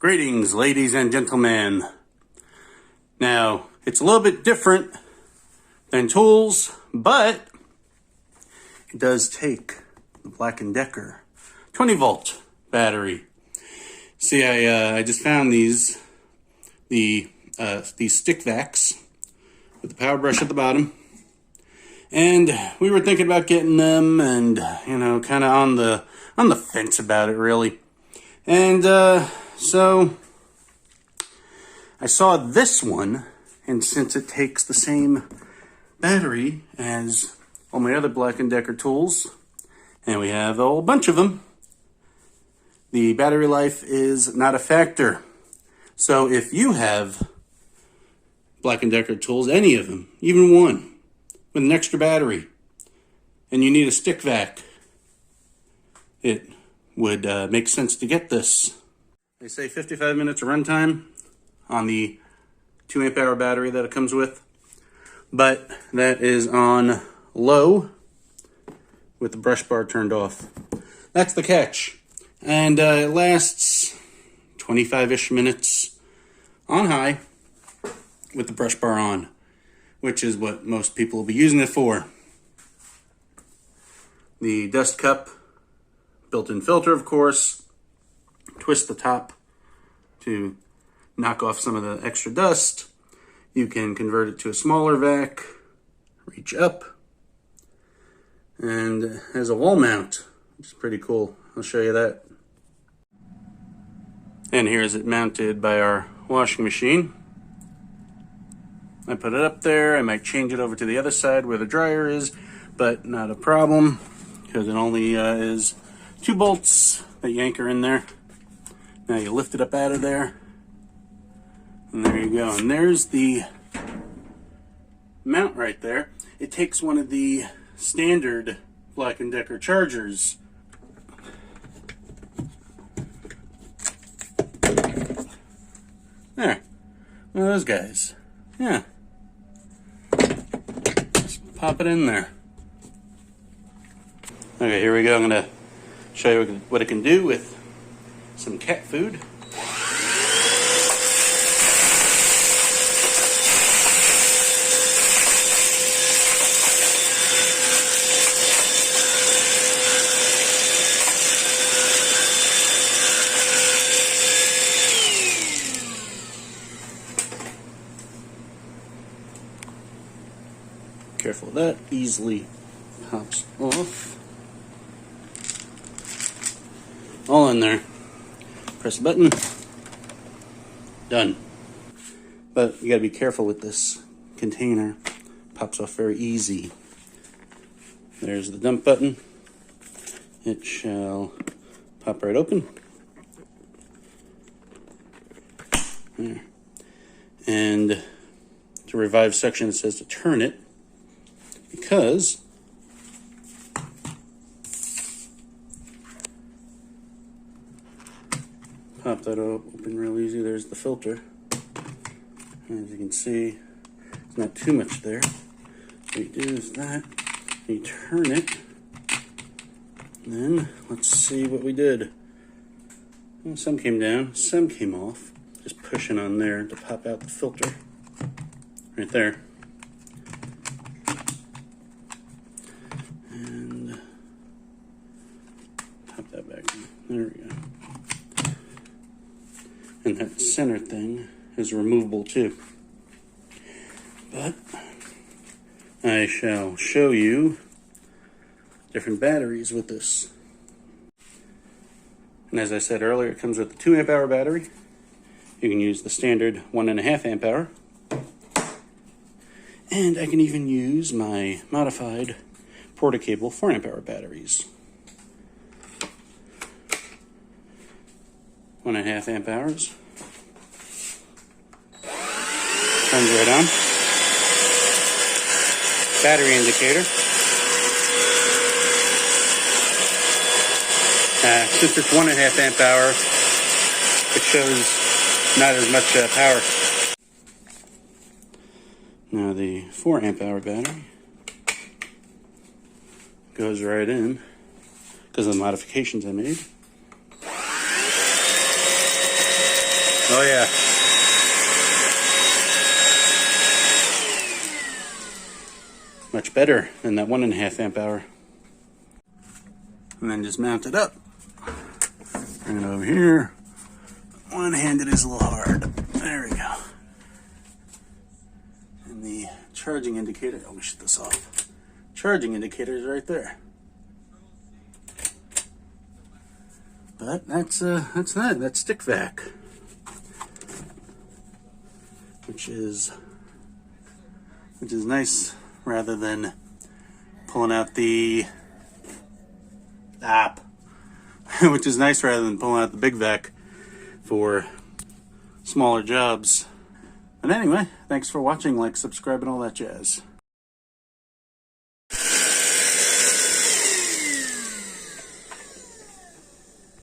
Greetings, ladies and gentlemen. Now, it's a little bit different than tools, but it does take the Black & Decker 20-volt battery. See, I just found these stick vacs with the power brush at the bottom, and we were thinking about getting them, and kind of on the fence about it, really. And so I saw this one, and since it takes the same battery as all my other Black & Decker tools, and we have a whole bunch of them, the battery life is not a factor. So if you have Black & Decker tools, any of them, even one, with an extra battery, and you need a stick vac, it would make sense to get this. They say 55 minutes of runtime on the 2 amp hour battery that it comes with, but that is on low with the brush bar turned off. That's the catch. And it lasts 25-ish minutes on high with the brush bar on, which is what most people will be using it for. The dust cup, built-in filter, of course. Twist the top to knock off some of the extra dust. You can convert it to a smaller vac, reach up, and it has a wall mount, which is pretty cool. I'll show you that. And here is it mounted by our washing machine. I put it up there. I might change it over to the other side where the dryer is, but not a problem because it only is 2 bolts that you anchor in there. Now you lift it up out of there, and there you go. And there's the mount right there. It takes one of the standard Black & Decker chargers. There, one of those guys. Yeah. Just pop it in there. Okay, here we go. I'm going to show you what it can do with some cat food. Careful, that easily pops off. All in there. Press a button. Done. But you gotta be careful with this container. Pops off very easy. There's the dump button. It shall pop right open. There. And to revive section, it says to turn it, because pop that open real easy. There's the filter. As you can see, it's not too much there. What you do is that, you turn it, and then let's see what we did. Well, some came down, some came off. Just pushing on there to pop out the filter. Right there. And pop that back in. There we go. And that center thing is removable too. But I shall show you different batteries with this. And as I said earlier, it comes with a 2 amp hour battery. You can use the standard 1.5 amp hour. And I can even use my modified Porta-Cable 4 amp hour batteries. 1.5 amp hours. Turns right on. Battery indicator. Since it's 1.5 amp hour, it shows not as much power. Now the 4 amp hour battery goes right in because of the modifications I made. Oh yeah. Much better than that 1.5 amp hour. And then just mount it up. Bring it over here. One-handed is a little hard. There we go. And the charging indicator, oh, we shut this off. Charging indicator is right there. But that's that. That's stick vac, which is nice, rather than pulling out the app, which is nice rather than pulling out the big vac for smaller jobs. But anyway, thanks for watching. Like, subscribe, and all that jazz.